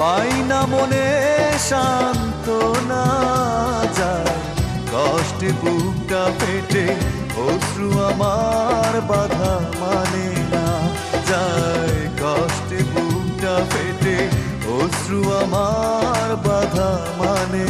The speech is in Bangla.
পাই না মনে সান্ত্বনা, যায় কষ্টে বুকটা ফেটে, অশ্রু আমার বাধা মানে না, যায় কষ্টে বুকটা ফেটে, অশ্রু আমার বাধা মানে